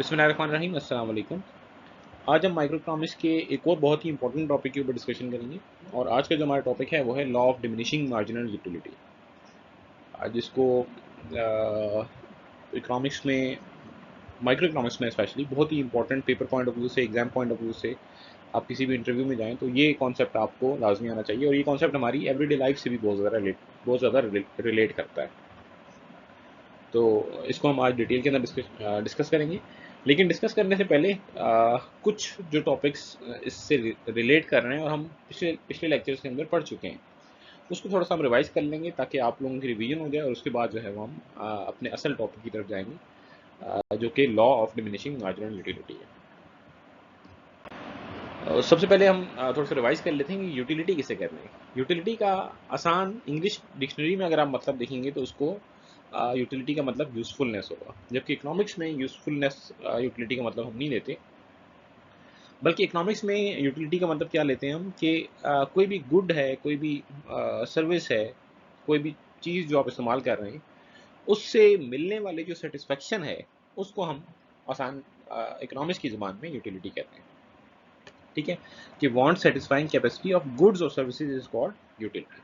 बिस्मिल्लाहिर्रहमानिर्रहीम, अस्सलाम वालेकुम। आज हम माइक्रो इकोनॉमिक्स के एक और बहुत ही इंपॉर्टेंट टॉपिक के ऊपर डिस्कशन करेंगे और आज का जो हमारा टॉपिक है वो है law of diminishing marginal utility. जिसको इकोनॉमिक्स में, माइक्रो इकोनॉमिक्स में स्पेशली बहुत ही important paper point of view से, एग्जाम पॉइंट ऑफ व्यू से आप किसी भी इंटरव्यू में जाएं तो ये कॉन्सेप्ट आपको लाजमी आना चाहिए और ये कॉन्सेप्ट हमारी एवरीडे लाइफ से भी बहुत ज़्यादा रिलेट करता है। तो इसको हम आज डिटेल के अंदर डिस्कस करेंगे, लेकिन डिस्कस करने से पहले कुछ जो टॉपिक्स इससे रिलेट कर रहे हैं और हम पिछले पिछले लेक्चर्स के अंदर पढ़ चुके हैं उसको थोड़ा सा हम रिवाइज कर लेंगे ताकि आप लोगों की रिवीजन हो जाए और उसके बाद जो है वो हम अपने असल टॉपिक की तरफ जाएंगे, जो कि law of diminishing marginal utility है। सबसे पहले हम थोड़ा सा रिवाइज कर लेते हैं कि यूटिलिटी किसे कहते हैं। यूटिलिटी का आसान इंग्लिश डिक्शनरी में अगर आप मतलब देखेंगे तो उसको यूटिलिटी का मतलब यूज़फुलनेस होगा, जबकि इकोनॉमिक्स में यूज़फुलनेस यूटिलिटी का मतलब हम नहीं लेते, बल्कि इकोनॉमिक्स में यूटिलिटी का मतलब क्या लेते हैं हम कि कोई भी गुड है, कोई भी सर्विस है, कोई भी चीज़ जो आप इस्तेमाल कर रहे हैं उससे मिलने वाले जो सेटिस्फेक्शन है उसको हम आसान इकोनॉमिक्स की ज़बान में यूटिलिटी कहते हैं। ठीक है, कि want satisfying capacity of goods और सर्विसेज इज कॉल्ड यूटिलिटी।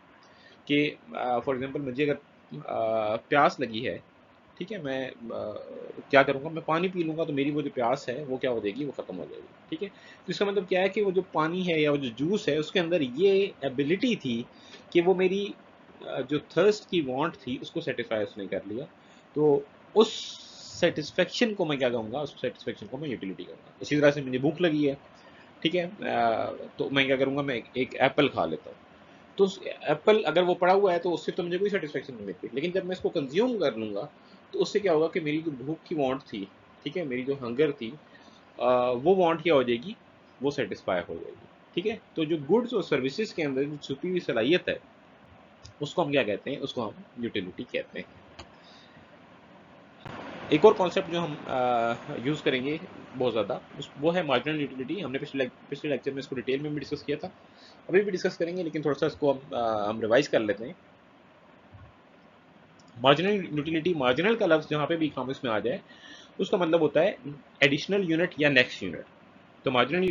कि फॉर एग्जांपल मुझे अगर प्यास लगी है, ठीक है, मैं क्या करूँगा, मैं पानी पी लूँगा तो मेरी वो जो प्यास है वो क्या हो जाएगी, वो ख़त्म हो जाएगी। ठीक है, तो इसका मतलब क्या है कि वो जो पानी है या वो जो जूस है उसके अंदर ये एबिलिटी थी कि वो मेरी जो थर्स्ट की वांट थी उसको सेटिस्फाई उसने कर लिया। तो उस सेटिस्फेक्शन को मैं क्या कहूँगा, उस सेटिस्फेक्शन को मैं यूटिलिटी कहूँगा। इसी तरह से मुझे भूख लगी है, ठीक है, तो मैं क्या करूँगा, मैं एक एप्पल खा लेता हूँ। तो उस एप्पल अगर वो पड़ा हुआ है तो उससे तो मुझे कोई सेटिस्फेक्शन नहीं मिलती, लेकिन जब मैं इसको कंज्यूम कर लूँगा तो उससे क्या होगा कि मेरी जो भूख की वांट थी, ठीक है, मेरी जो हंगर थी, वो वांट क्या हो जाएगी, वो सेटिस्फाई हो जाएगी। ठीक है, तो जो गुड्स और सर्विसेज के अंदर जो छुपी हुई सलाहियत है उसको हम क्या कहते हैं, उसको हम यूटिलिटी कहते हैं। एक और कॉन्सेप्ट जो हम यूज़ करेंगे बहुत ज़्यादा वो है मार्जिनल यूटिलिटी। हमने पिछले लेक्चर में इसको डिटेल में भी डिस्कस किया था, अभी भी डिस्कस करेंगे, लेकिन थोड़ा सा इसको हम रिवाइज कर लेते हैं। मार्जिनल यूटिलिटी, मार्जिनल का लफ्ज़ जहाँ पे भी इकोनॉमिक्स में आ जाए उसका मतलब होता है एडिशनल यूनिट या नेक्स्ट यूनिट। तो मार्जिनल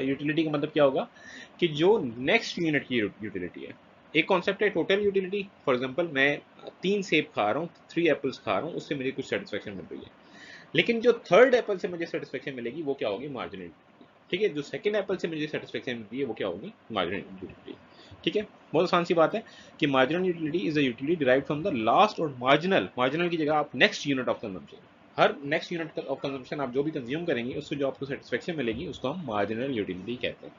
यूटिलिटी का मतलब क्या होगा कि जो नेक्स्ट यूनिट की यूटिलिटी है। एक कॉन्सेप्ट है टोटल यूटिलिटी। फॉर एग्जांपल मैं 3 सेब खा रहा हूँ, 3 एप्पल्स खा रहा हूँ, उससे मुझे कुछ सेटिस्फेक्शन मिल रही है, लेकिन जो थर्ड एप्पल से मुझे सेटिस्फेक्शन मिलेगी वो क्या होगी, मार्जिनल यूटिलिटी। ठीक है, जो सेकंड एप्पल से मुझे सेटिस्फेक्शन मिलती है वो क्या होगी, मार्जिनल यूटिलिटी। ठीक है, बहुत आसान सी बात है कि marginal utility is a utility derived from the last, और मार्जिनल की जगह आप next unit of consumption, her next unit of consumption आप जो भी कंज्यूम करेंगे उससे जो आपको सेटिस्फेक्शन मिलेगी उसको हम मार्जिनल यूटिलिटी कहते हैं।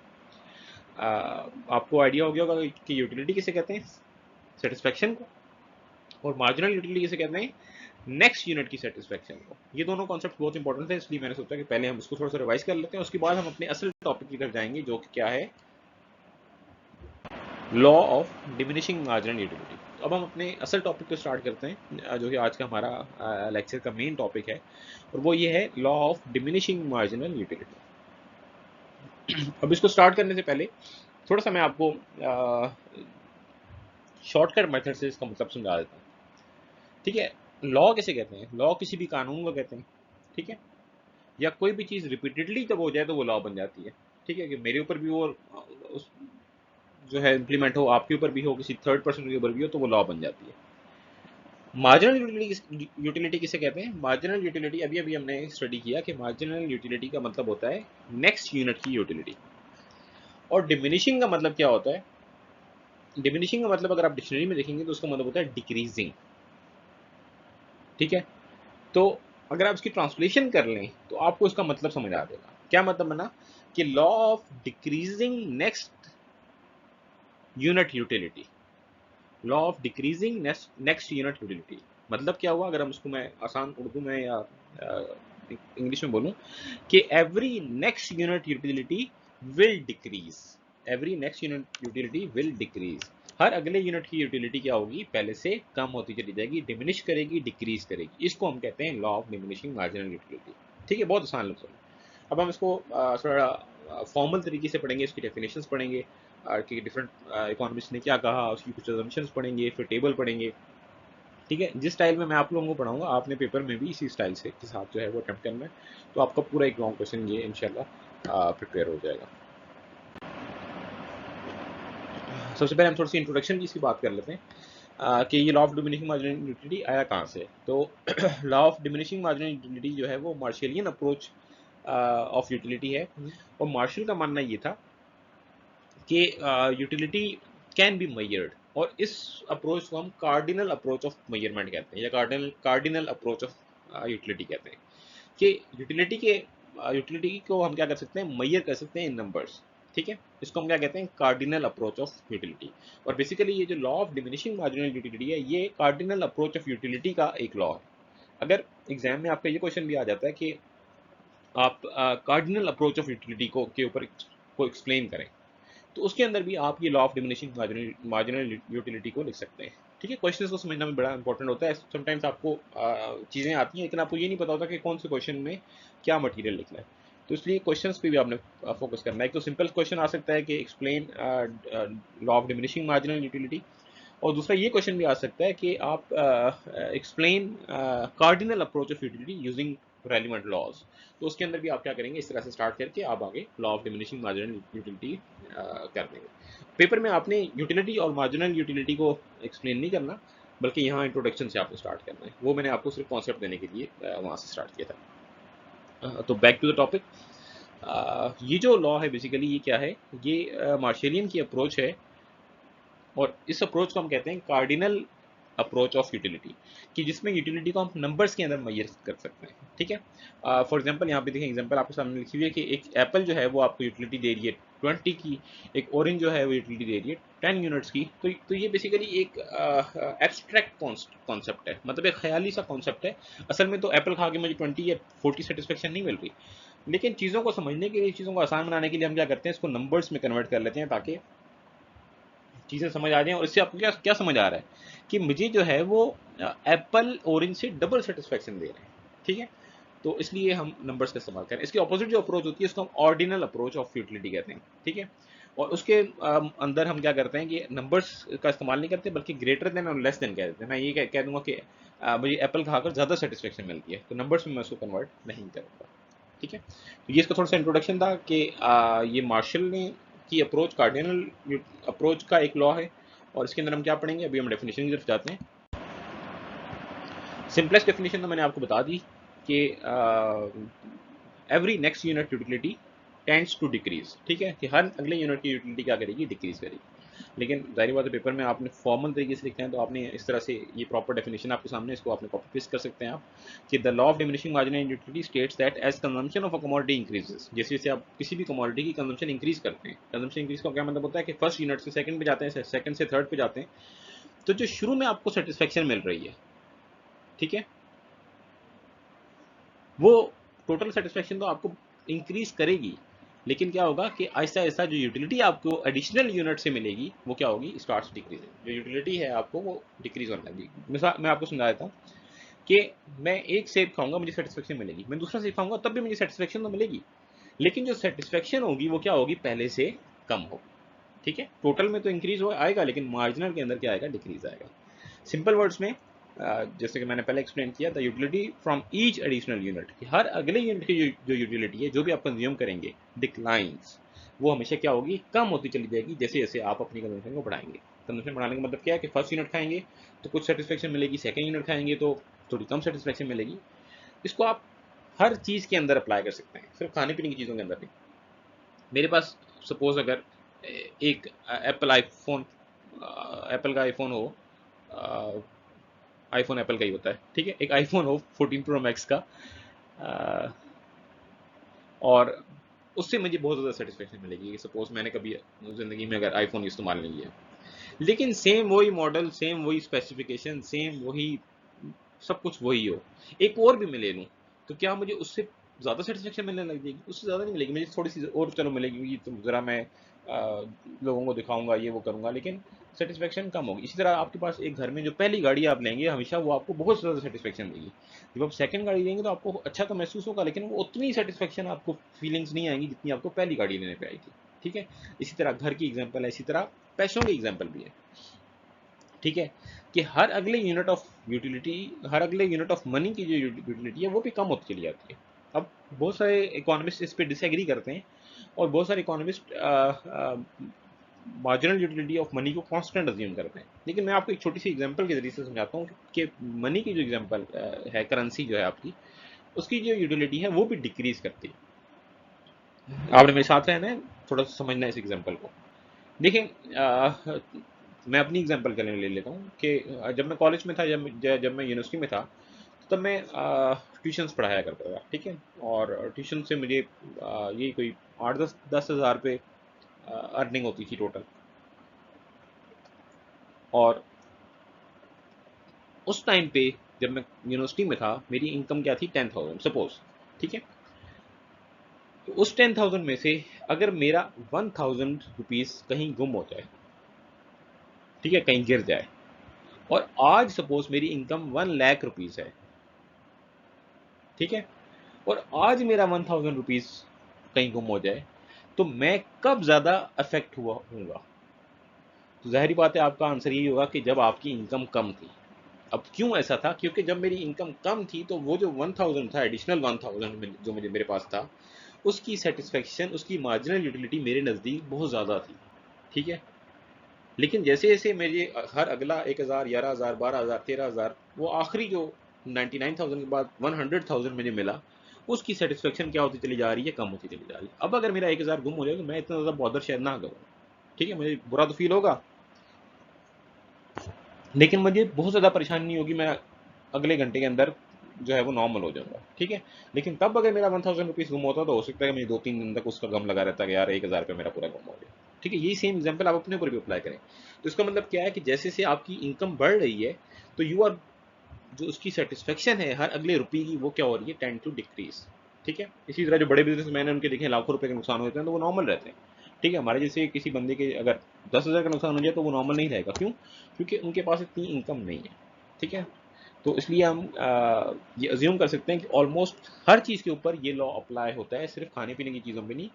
आपको आइडिया हो गया होगा कि यूटिलिटी किसे कहते हैं, सेटिस्फेक्शन को, और मार्जिनल यूटिलिटी किसे कहते हैं, नेक्स्ट यूनिट की सेटिस्फेक्शन को। ये दोनों कॉन्सेप्ट बहुत इंपॉर्टेंट है, इसलिए मैंने सोचा कि पहले हम इसको थोड़ा सा रिवाइज कर लेते हैं, उसके बाद हम अपने असल टॉपिक की तरफ जाएंगे जो कि क्या है, law of diminishing marginal utility. तो अब हम अपने असल टॉपिक को स्टार्ट करते हैं, जो कि आज का हमारा लेक्चर का मेन टॉपिक है, और वो ये है law of diminishing marginal utility. अब इसको स्टार्ट करने से पहले थोड़ा सा मैं आपको शॉर्टकट मेथड से इसका मतलब समझा देता हूँ। ठीक है, लॉ किसे कहते हैं, लॉ किसी भी कानून को कहते हैं। ठीक है, या कोई भी चीज़ रिपीटेडली जब हो जाए तो वो लॉ बन जाती है। ठीक है, कि मेरे ऊपर भी वो उस जो है इम्प्लीमेंट हो, आपके ऊपर भी हो, किसी थर्ड पर्सन के ऊपर भी हो, तो वो लॉ बन जाती है। मार्जिनल यूटिलिटी किसे कहते हैं, मार्जिनल यूटिलिटी अभी अभी हमने स्टडी किया कि मार्जिनल यूटिलिटी का मतलब होता है नेक्स्ट यूनिट की यूटिलिटी। और डिमिनिशिंग का मतलब क्या होता है, डिमिनिशिंग का मतलब अगर आप डिक्शनरी में देखेंगे तो उसका मतलब होता है डिक्रीजिंग। ठीक है, तो अगर आप इसकी ट्रांसलेशन कर लें तो आपको इसका मतलब समझ आ जाएगा। क्या मतलब बना कि law of decreasing next unit utility, law of decreasing next unit utility. मतलब क्या हुआ, अगर हम उसको मैं आसान उर्दू में या इंग्लिश में बोलूं कि every next unit utility will decrease, every next unit utility will decrease. हर अगले यूनिट की यूटिलिटी क्या होगी, पहले से कम होती चली जाएगी, डिमिनिश करेगी, डिक्रीज करेगी। इसको हम कहते हैं law of diminishing marginal utility. ठीक है, बहुत आसान लफ्ज़ है। अब हम इसको थोड़ा फॉर्मल तरीके से पढ़ेंगे, इसकी डेफिनेशंस पढ़ेंगे कि डिफरेंट इकोनॉमिस्ट ने क्या कहा, उसकी कुछ assumptions पढ़ेंगे, फिर टेबल पढ़ेंगे, ठीक है, जिस स्टाइल में मैं आप लोगों को पढ़ाऊंगा आपने पेपर में भी इसी स्टाइल से के साथ जो है वो अटेम्प्ट करना है, तो आपका पूरा एक लॉन्ग क्वेश्चन ये इंशाल्लाह प्रिपेयर हो जाएगा। सबसे पहले हम थोड़ी सी इंट्रोडक्शन की इसकी बात कर लेते हैं कि ये law of diminishing marginal utility आया कहाँ से। तो law of diminishing marginal utility जो है वो मार्शलियन अप्रोच ऑफ यूटिलिटी है, और मार्शल का मानना ये था कि यूटिलिटी कैन बी मेजर्ड, और इस अप्रोच को हम कार्डिनल अप्रोच ऑफ मेजरमेंट कहते हैं, या कार्डिनल अप्रोच ऑफ यूटिलिटी कहते हैं, कि यूटिलिटी को हम क्या कर सकते हैं, मेजर कर सकते हैं इन नंबर्स। ठीक है, इसको हम क्या कहते हैं, कार्डिनल अप्रोच ऑफ यूटिलिटी। और बेसिकली ये जो law of diminishing marginal utility है ये कार्डिनल अप्रोच ऑफ यूटिलिटी का एक लॉ है। अगर एग्जाम में आपका ये क्वेश्चन भी आ जाता है कि आप कार्डिनल अप्रोच ऑफ यूटिलिटी को के ऊपर को एक्सप्लेन करें, तो उसके अंदर भी आप ये law of diminishing marginal utility को लिख सकते हैं। ठीक है, क्वेश्चन को समझना भी बड़ा इंपॉर्टेंट होता है। समटाइम्स आपको चीज़ें आती हैं लेकिन आपको ये नहीं पता होता कि कौन से क्वेश्चन में क्या मटेरियल लिखना है, तो इसलिए क्वेश्चंस पे भी आपने फोकस करना है। एक तो सिंपल क्वेश्चन आ सकता है कि explain law of diminishing marginal utility, और दूसरा ये क्वेश्चन भी आ सकता है कि आप explain cardinal approach of utility using relevant laws. तो उसके अंदर भी आप क्या करेंगे, इस तरह से स्टार्ट करके आप आगे law of diminishing marginal utility कर देंगे। पेपर में आपने यूटिलिटी और मार्जिनल यूटिलिटी को एक्सप्लेन नहीं करना, बल्कि यहाँ इंट्रोडक्शन से आपको स्टार्ट करना है। वो मैंने आपको सिर्फ कॉन्सेप्ट देने के लिए वहाँ से स्टार्ट किया था। तो बैक टू द टॉपिक, ये जो लॉ है बेसिकली ये क्या है, ये मार्शलियन की अप्रोच है, और इस अप्रोच को हम कहते हैं कार्डिनल अप्रोच ऑफ यूटिलिटी, कि जिसमें यूटिलिटी को हम नंबर्स के अंदर मेजर कर सकते हैं। ठीक है, फॉर एग्जांपल यहाँ पे देखें, एग्जांपल आपके सामने लिखी हुई है कि एक एप्पल जो है वो आपको यूटिलिटी दे रही है 20 की, एक ऑरेंज जो है वो यूटिलिटी दे रही है 10 यूनिट्स की। तो ये बेसिकली एक एब्स्ट्रैक्ट कॉन्सेप्ट है, मतलब एक ख्याली सा कॉन्सेप्ट है। असल में तो एप्पल खा के मुझे 20 या 40 सेटिस्फेक्शन नहीं मिल रही, लेकिन चीज़ों को समझने के लिए, चीज़ों को आसान बनाने के लिए हम क्या करते हैं, इसको नंबर्स में कन्वर्ट कर लेते हैं ताकि चीज़ें समझ आ जाएं। और इससे आपको क्या क्या समझ आ रहा है कि मुझे जो है वो एप्पल ऑरेंज से डबल सेटिस्फेक्शन दे रहे हैं। ठीक है, तो इसलिए हम नंबर्स का इस्तेमाल करें। इसकी ऑपोजिट जो अप्रोच होती है उसको हम ऑर्डिनल अप्रोच ऑफ यूटिलिटी कहते हैं। ठीक है, और उसके अंदर हम क्या करते हैं कि नंबर्स का इस्तेमाल नहीं करते, बल्कि ग्रेटर देन और लेस देन कह देते हैं। मैं ये कह दूंगा कि मुझे एप्पल खाकर ज़्यादा सेटिस्फेक्शन मिलती है, तो नंबर्स में मैं उसको कन्वर्ट नहीं करूँगा। ठीक है, तो ये इसका थोड़ा सा इंट्रोडक्शन था कि ये मार्शल ने की अप्रोच कार्डिनल अप्रोच का एक लॉ है, और इसके अंदर हम क्या पढ़ेंगे, अभी हम डेफिनेशन की तरफ जाते हैं। सिंपलेस्ट डेफिनेशन तो मैंने आपको बता दी कि every next unit utility tends to decrease. ठीक है, कि हर अगले यूनिट की यूटिलिटी क्या करेगी, डिक्रीज करेगी। लेकिन जाहिर बात है पेपर में आपने फॉर्मल तरीके से लिखना है, तो आपने इस तरह से ये प्रॉपर डेफिनेशन आपके सामने, इसको आपने कॉपी पेस्ट कर सकते हैं आप, कि the law of diminishing marginal utility states that as consumption of a commodity increases, जैसे जैसे आप किसी भी कमोडिटी की कंजम्पशन इंक्रीज करते हैं, कंजम्पशन इंक्रीज का क्या मतलब होता है कि फर्स्ट यूनिट से सेकंड पे जाते हैं, सेकंड से थर्ड पे जाते हैं, तो जो शुरू में आपको सेटिस्फेक्शन मिल रही है, ठीक है, वो टोटल सेटिस्फेक्शन तो आपको इंक्रीज करेगी, लेकिन क्या होगा कि आहिस्ता आहिस्ता जो यूटिलिटी आपको एडिशनल यूनिट से मिलेगी वो क्या होगी, स्टार्ट्स डिक्रीजिंग। जो यूटिलिटी है आपको वो डिक्रीज होने लगेगी। मिसाल मैं आपको समझा देता हूँ कि मैं एक सेब खाऊंगा मुझे सेटिस्फेक्शन मिलेगी, मैं दूसरा सेब खाऊंगा तब भी मुझे सेटिस्फेक्शन तो मिलेगी, लेकिन जो सेटिस्फेक्शन होगी वो क्या होगी, पहले से कम होगी। ठीक है, टोटल में तो इंक्रीज हो आएगा, लेकिन मार्जिनल के अंदर क्या आएगा, डिक्रीज आएगा। सिंपल वर्ड्स में जैसे कि मैंने पहले एक्सप्लेन किया, the utility from each additional unit, कि हर अगले यूनिट की जो यूटिलिटी है, जो भी आप कंज्यूम करेंगे, डिक्लाइंस, वो हमेशा क्या होगी, कम होती चली जाएगी जैसे जैसे आप अपनी कंजम्पशन को बढ़ाएंगे। कंजम्पशन बढ़ाने का मतलब क्या है कि फर्स्ट यूनिट खाएंगे तो कुछ सेटिस्फेक्शन मिलेगी, सेकंड यूनिट खाएंगे तो थोड़ी कम सेटिस्फेक्शन मिलेगी। इसको आप हर चीज़ के अंदर अप्लाई कर सकते हैं, सिर्फ खाने पीने की चीज़ों के अंदर नहीं। मेरे पास सपोज अगर एक एप्पल का आईफोन हो, आईफोन एप्पल का ही होता है, ठीक है, एक आईफोन हो 14 प्रो मैक्स का, आ, और उससे मुझे बहुत ज़्यादा सेटिस्फेक्शन मिलेगी। सपोज मैंने कभी ज़िंदगी में अगर आईफोन इस्तेमाल नहीं किया, लेकिन सेम वही मॉडल, सेम वही स्पेसिफिकेशन, सेम वही सब कुछ वही हो, एक और भी मैं ले लूँ, तो क्या मुझे उससे ज़्यादा सेटिस्फेक्शन मिलने लग जाएगी? उससे ज़्यादा नहीं मिलेगी, मुझे थोड़ी सी और चलो मिलेगी, तो ज़रा मैं लोगों को दिखाऊंगा, ये वो करूँगा, लेकिन सेटिस्फेक्शन कम होगी। इसी तरह आपके पास एक घर में जो पहली गाड़ी आप लेंगे, हमेशा वो आपको बहुत ज़्यादा सेटिस्फेक्शन देगी। जब आप सेकंड गाड़ी लेंगे तो आपको अच्छा तो महसूस होगा, लेकिन वो उतनी सेटिस्फेक्शन आपको फीलिंग्स नहीं आएंगी जितनी आपको पहली गाड़ी लेने पे आई थी। ठीक है, इसी तरह घर की एग्जाम्पल है, इसी तरह पैसों की एग्जाम्पल भी है। ठीक है, कि हर अगले यूनिट ऑफ यूटिलिटी, हर अगले यूनिट ऑफ मनी की जो यूटिलिटी है वो भी कम होती चली जाती है। अब बहुत सारे इकोनॉमिस्ट इस पे डिसएग्री करते हैं और बहुत सारे economist marginal utility of money को कांस्टेंट अज्यूम करते हैं। लेकिन मैं आपको एक छोटी सी एग्जांपल के जरिए से समझाता हूँ कि मनी की जो एग्जांपल है, करेंसी जो है आपकी, उसकी जो यूटिलिटी है वो भी डिक्रीज करती है। आपने मेरे साथ रहना है, थोड़ा सा समझना है इस एग्जांपल को। देखिए, मैं अपनी एग्जांपल के लिए ले लेता हूँ कि जब मैं कॉलेज में था, जब मैं यूनिवर्सिटी में था, तब मैं ट्यूशन्स पढ़ाया करता था, ठीक है। और ट्यूशन से मुझे ये कोई 8-10 हज़ार पे अर्निंग होती थी टोटल। और उस टाइम पे जब मैं यूनिवर्सिटी में था, मेरी इनकम क्या थी, 10,000 सपोज, ठीक है। तो उस 10,000 में से अगर मेरा 1,000 रुपीज़ कहीं गुम हो जाए, ठीक है, कहीं गिर जाए, और आज सपोज मेरी इनकम 1 लाख रुपीज़ है, ठीक है, और आज मेरा 1,000 रुपीज़ कहीं गुम हो जाए, तो मैं कब ज़्यादा अफेक्ट हुआ हूँगा? तो ज़ाहिर बात है आपका आंसर यही होगा कि जब आपकी इनकम कम थी। अब क्यों ऐसा था? क्योंकि जब मेरी इनकम कम थी तो वो जो 1000 था, एडिशनल 1000 जो मुझे मेरे पास था, उसकी सेटिस्फेक्शन, उसकी मार्जिनल यूटिलिटी मेरे नज़दीक बहुत ज़्यादा थी, ठीक है। लेकिन जैसे जैसे मेरे हर अगला 1000, 11,000, 12,000, 13,000, वो आखिरी जो 99,000 के बाद 100,000 मुझे मिला, उसकी सेटिस्फेक्शन क्या होती चली जा रही है, कम होती चली जा रही है। अब अगर मेरा 1000 गुम हो जाए तो मैं इतना ज़्यादा बॉदर शायद ना करूँ, ठीक है, मुझे बुरा तो फील होगा, लेकिन मुझे बहुत ज़्यादा परेशानी नहीं होगी, मैं अगले घंटे के अंदर जो है वो नॉर्मल हो जाऊंगा, ठीक है। लेकिन तब अगर मेरा 1,000 रुपीज़ गुम होता तो हो सकता है कि मुझे 2-3 दिन तक उसका गम लगा रहता कि यार 1,000 रुपये मेरा पूरा गुम हो गया, ठीक है। यही सेम एग्जाम्पल आप अपने ऊपर भी अप्लाई करें। तो इसका मतलब क्या है कि जैसे जैसे आपकी इनकम बढ़ रही है, तो यू आर, जो उसकी सेटिस्फेक्शन है हर अगले रुपये की, वो क्या हो रही है, टेंड टू डिक्रीज, ठीक है। इसी तरह जो बड़े बिजनेसमैन हैं उनके देखें लाखों रुपए के नुकसान होते हैं तो वो नॉर्मल रहते हैं, ठीक है। हमारे जैसे किसी बंदे के अगर 10,000 का नुकसान हो जाए तो वो नॉर्मल नहीं रहेगा, क्यों? क्योंकि उनके पास इतनी इनकम नहीं है, ठीक है। तो इसलिए हम ये अज्यूम कर सकते हैं कि ऑलमोस्ट हर चीज़ के ऊपर ये लॉ अप्लाई होता है, सिर्फ खाने पीने की चीज़ों में नहीं,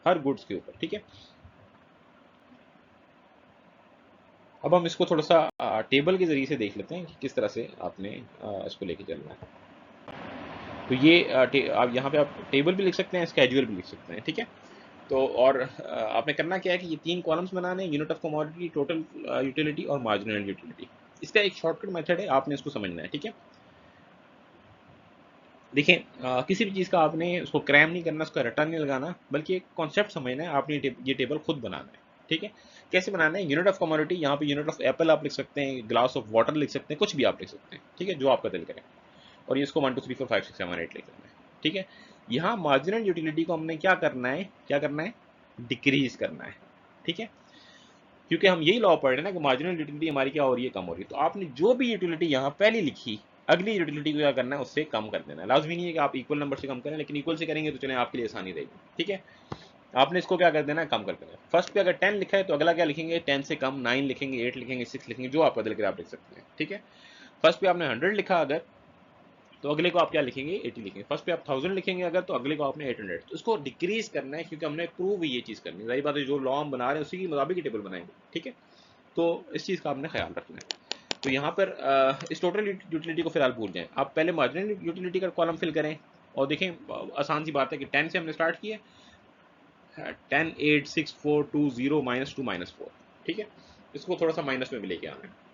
हर गुड्स के ऊपर, ठीक है। अब हम इसको थोड़ा सा टेबल के जरिए से देख लेते हैं कि किस तरह से आपने इसको लेके चलना है। तो ये आप यहाँ पे आप टेबल भी लिख सकते हैं, स्केड्यूल भी लिख सकते हैं, ठीक है। तो और आपने करना क्या है कि ये 3 कॉलम्स बनाने हैं, unit of commodity, total utility और मार्जिनल यूटिलिटी। इसका एक शॉर्टकट मेथड है, आपने इसको समझना है, ठीक है। देखिए, किसी भी चीज़ का आपने उसको क्रैम नहीं करना, उसका रटन नहीं लगाना, बल्कि एक कॉन्सेप्ट समझना है, आपने ये टेबल खुद बनाना है, ठीक है। कैसे बनाना है? यूनिट ऑफ कमोडिटी, यहाँ पे यूनिट ऑफ एप्पल आप लिख सकते हैं, ग्लास ऑफ वाटर लिख सकते हैं, कुछ भी आप लिख सकते हैं, ठीक है, जो आपका दिल करे। और ये इसको 1 2 3 4 5 6 7 8 लिख लेना है, ठीक है। यहाँ मार्जिनल यूटिलिटी को हमने क्या करना है, डिक्रीज करना है, ठीक है। क्योंकि हम यही लॉ पढ़ रहे हैं ना कि मार्जिनल यूटिलिटी हमारी क्या हो रही है, कम हो रही है। तो आपने जो भी यूटिलिटी यहाँ पहले लिखी, अगली यूटिलिटी को क्या करना है, उससे कम कर देना है। लाजमी नहीं है कि आप इक्वल नंबर से कम करें, लेकिन इक्वल से करेंगे तो चलें, आपके लिए आसानी रहेगी, ठीक है। आपने इसको क्या कर देना है, कम कर देना है। फर्स्ट पे अगर 10 लिखा है तो अगला क्या लिखेंगे, 10 से कम, 9 लिखेंगे, 8 लिखेंगे, 6 लिखेंगे, जो आपका दिल करे आप लिख सकते हैं, ठीक है। फर्स्ट पे आपने 100 लिखा अगर, तो अगले को आप क्या लिखेंगे, 80 लिखेंगे। फर्स्ट पे आप 1000 लिखेंगे अगर, तो अगले को आपने 800। तो इसको डिक्रीज करना है, क्योंकि हमने प्रूव ये चीज़ करनी है। जाहिर बात है, जो लॉ हम बना रहे हैं उसी के मुताबिक ही टेबल बनाएंगे, ठीक है। तो इस चीज़ का आपने ख्याल रखना है। तो यहाँ पर इस टोटल यूटिलिटी को फिलहाल भूल जाएं, आप पहले मार्जिनल यूटिलिटी का कॉलम फिल करें। और देखें, आसान सी बात है कि 10 से हमने स्टार्ट किया, 10 8 6 4 2 0 -2 -4, ठीक है। इसको थोड़ा सा माइनस में भी लेके आना है।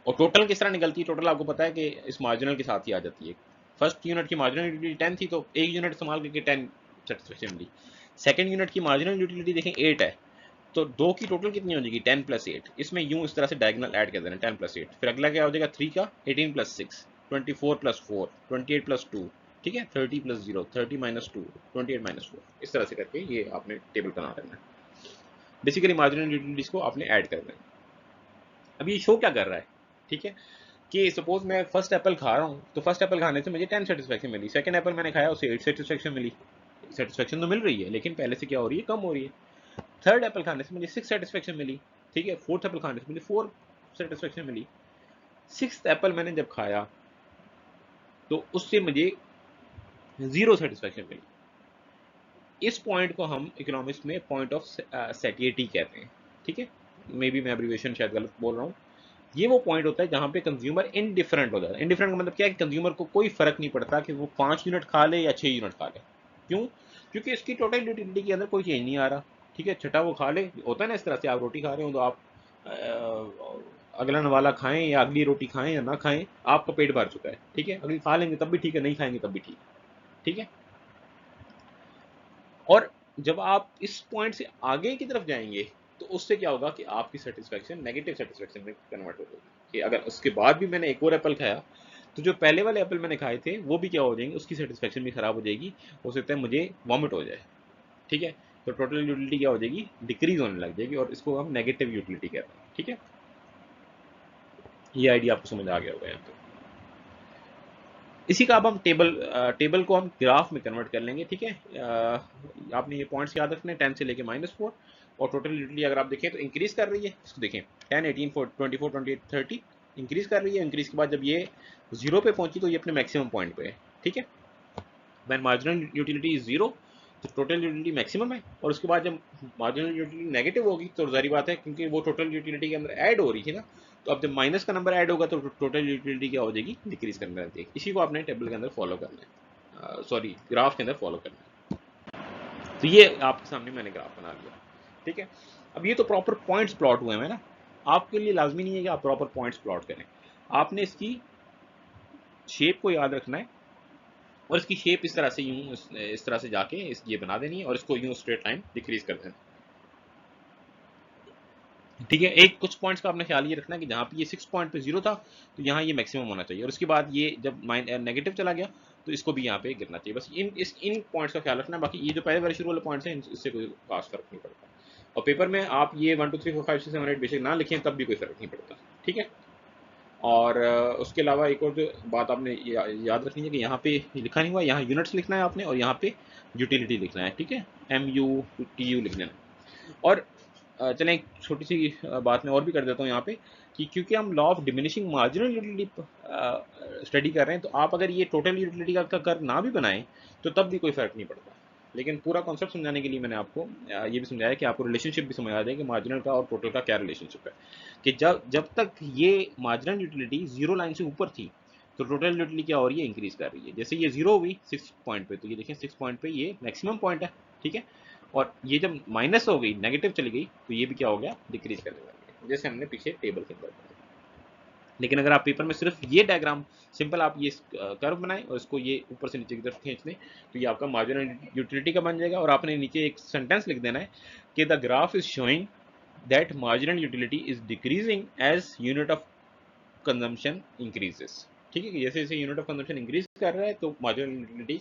और टोटल किस तरह निकलती है? टोटल आपको पता है कि इस मार्जिनल के साथ ही आ जाती है। फर्स्ट यूनिट की मार्जिनल यूटिलिटी 10 थी, तो एक यूनिट इस्तेमाल करके 10 सेटिस्फेक्शन मिली। सेकंड यूनिट की मार्जिनल यूटिलिटी देखें 8 है, तो दो की टोटल कितनी हो जाएगी, 10 + 8। इसमें यूं इस तरह से डायगोनल ऐड कर देना, 10 + 8। फिर अगला क्या हो जाएगा, 3 का 18 + 6, 24 + 4, 28 + 2, ठीक है, 30 + 0, 30 - 2, 28 - 4। इस तरह से करके ये आपने टेबल बना देना है। बेसिकली मार्जिनल यूटिलिटीज को आपने ऐड कर देना है। अब ये शो क्या कर रहा है, ठीक है, कि सपोज मैं फर्स्ट एप्पल खा रहा हूँ, तो फर्स्ट एप्पल खाने से मुझे 10 सेटिस्फेक्शन मिली। सेकंड एप्पल मैंने खाया, उससे 8 सेटिस्फेक्शन मिली। सेटिस्फेक्शन तो मिल रही है, लेकिन पहले से क्या हो रही है, कम हो रही है। थर्ड एप्पल खाने से मुझे 6 सेटिस्फेक्शन मिली, ठीक है। फोर्थ एप्पल खाने से मुझे 4 सेटिस्फेक्शन मिली। सिक्स्थ एप्पल मैंने जब खाया तो उससे मुझे 0 सेटिस्फेक्शन मिली। इस पॉइंट को हम इकोनॉमिक्स में पॉइंट ऑफ सैटिएटी कहते हैं, ठीक है। मे बी मैं एब्रीवेशन शायद गलत बोल रहा हूँ, ये वो पॉइंट होता है जहाँ पे कंज्यूमर इनडिफरेंट हो जाता है। इनडिफरेंट का मतलब क्या है कि कंज्यूमर को कोई फर्क नहीं पड़ता कि वो 5 यूनिट खा ले या 6 यूनिट खा ले। क्यों? क्योंकि इसकी टोटल यूटिलिटी के अंदर कोई चेंज नहीं आ रहा। ठीक है, छठा वो खा ले, होता है ना इस तरह से, आप रोटी खा रहे हो तो आप अगला वाला खाएं या अगली रोटी खाएं या ना खाएं, आपका पेट भर चुका है। ठीक है, अगली खा लेंगे तब भी ठीक है, नहीं खाएंगे तब भी ठीक है। ठीक है, और जब आप इस पॉइंट से आगे की तरफ जाएंगे तो उससे क्या होगा कि आपकी सेटिस्फैक्शन नेगेटिव सेटिस्फैक्शन में कन्वर्ट हो जाएगी कि अगर उसके बाद भी मैंने एक और एप्पल खाया तो जो पहले वाले एप्पल मैंने खाए थे वो भी क्या हो जाएंगे, उसकी सेटिस्फैक्शन भी खराब हो जाएगी, हो सकता है मुझे वॉमिट हो जाए। ठीक है, तो टोटल यूटिलिटी क्या हो जाएगी, डिक्रीज होने लग जाएगी, और इसको हम नेगेटिव यूटिलिटी कहते हैं। ठीक है, ये आइडिया आपको समझ आ गया होगा यहाँ पे। इसी का अब हम टेबल को हम ग्राफ में कन्वर्ट कर लेंगे। ठीक है, आपने ये पॉइंट्स याद रखने, 10 से लेके -4, और टोटल यूटिलिटी अगर आप देखें तो इंक्रीज कर रही है। इसको देखें, 10, 18, 24, 28, 30 इंक्रीज कर रही है। इंक्रीज के बाद जब ये 0 पे पहुंची तो ये अपने मैक्सिमम पॉइंट पे है। ठीक है, वैन मार्जिनल यूटिलिटी इज 0 तो टोटल यूटिलिटी मैक्सिमम है, और उसके बाद जब मार्जिनल यूटिलिटी नेगेटिव होगी तो जारी बात है क्योंकि वो टोटल यूटिलिटी के अंदर ऐड हो रही थी ना, तो अब जब माइनस का नंबर ऐड होगा तो टोटल यूटिलिटी क्या हो जाएगी, डिक्रीज करने लगती है। इसी को आपने टेबल के अंदर फॉलो करना है, सॉरी ग्राफ के अंदर फॉलो करना है। तो ये आपके सामने मैंने ग्राफ बना लिया। ठीक है, अब ये तो प्रॉपर पॉइंट्स प्लॉट हुए हैं ना, आपके लिए लाजमी नहीं है कि आप प्रॉपर पॉइंट्स प्लॉट करें, आपने इसकी शेप को याद रखना है, और इसकी शेप इस तरह से यूं इस तरह से जाके ये बना देनी है, और इसको यूं स्ट्रेट लाइन डिक्रीज कर देना। ठीक है, एक कुछ पॉइंट्स का आपने ख्याल ये रखना कि जहाँ पे ये 6 पॉइंट पे 0 था तो यहाँ ये मैक्सिमम होना चाहिए, और उसके बाद ये जब नेगेटिव चला गया तो इसको भी यहाँ पे गिरना चाहिए। बस इन पॉइंट्स का ख्याल रखना, बाकी ये जो पहले वाले शुरू वाले पॉइंट्स हैं इससे कोई खास फर्क नहीं पड़ता, और पेपर में आप ये 1 2 3 4 5 6 7 8 बेशक ना लिखें तब भी कोई फर्क नहीं पड़ता। ठीक है, और उसके अलावा एक और जो बात आपने याद रखनी है कि यहाँ पे लिखा नहीं हुआ, यहाँ यूनिट्स लिखना है आपने, और यहाँ पे यूटिलिटी लिखना है। ठीक है, MUTU लिख लेना। और चलें एक छोटी सी बात मैं और भी कर देता हूँ यहाँ पे कि क्योंकि हम law of diminishing marginal utility study कर रहे हैं, तो आप अगर ये टोटल यूटिलिटी का कर्व ना भी बनाएं तो तब भी कोई फर्क नहीं पड़ता। लेकिन पूरा कॉन्सेप्ट समझाने के लिए मैंने आपको ये भी समझाया कि आपको रिलेशनशिप भी समझ आ जाए कि मार्जिनल का और टोटल का क्या रिलेशनशिप है, कि जब जब तक ये मार्जिनल यूटिलिटी 0 लाइन से ऊपर थी तो टोटल यूटिलिटी क्या हो रही है, इंक्रीज कर रही है। जैसे ये 0 हुई 6 पॉइंट पे, तो ये देखें 6 पॉइंट पे ये मैक्सिमम पॉइंट है। ठीक है, और ये जब माइनस हो गई, नेगेटिव चली गई, तो ये भी क्या हो गया, डिक्रीज करने लगी, जैसे हमने पीछे टेबल के अंदर बताया। लेकिन अगर आप पेपर में सिर्फ ये डायग्राम सिंपल आप ये कर्व बनाएं और इसको ये ऊपर से नीचे की तरफ खींच लें तो ये आपका मार्जिनल यूटिलिटी का बन जाएगा, और आपने नीचे एक सेंटेंस लिख देना है कि the graph is showing that marginal utility is decreasing as unit of consumption increases. ठीक है, जैसे जैसे यूनिट ऑफ कंजम्पशन इंक्रीज कर रहा है तो मार्जिनल यूटिलिटी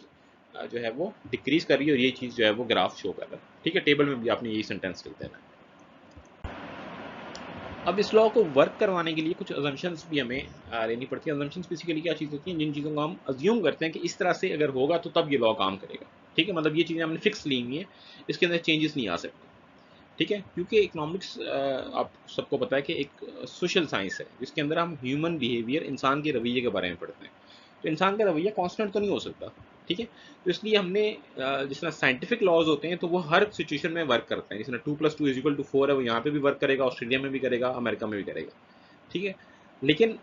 जो है वो डिक्रीज कर रही है, और ये चीज़ जो है वो ग्राफ शो कर रहा है। ठीक है, टेबल में भी आपने यही सेंटेंस लिख देना है। अब इस लॉ को वर्क करवाने के लिए कुछ अजम्पशंस भी हमें लेनी पड़ती है। अजम्पशंस बेसिकली क्या चीज़ होती है, जिन चीज़ों को हम अज्यूम करते हैं कि इस तरह से अगर होगा तो तब ये लॉ काम करेगा। ठीक है, मतलब ये चीज़ें हमने फिक्स ली हुई है, इसके अंदर चेंजेस नहीं आ सकते। ठीक है, क्योंकि इकोनॉमिक्स आप सबको पता है कि एक सोशल साइंस है जिसके अंदर हम ह्यूमन बिहेवियर, इंसान के रवैये के बारे में पढ़ते हैं। तो इंसान का रवैया कांस्टेंट तो नहीं हो सकता। ठीक है, तो इसलिए हमने जिस तरह साइंटिफिक लॉज होते हैं तो वो हर सिचुएशन में वर्क करते हैं। जिस तरह 2+2 = 4 है, वो यहाँ पे भी वर्क करेगा, ऑस्ट्रेलिया में भी करेगा, अमेरिका में भी करेगा। ठीक है, लेकिन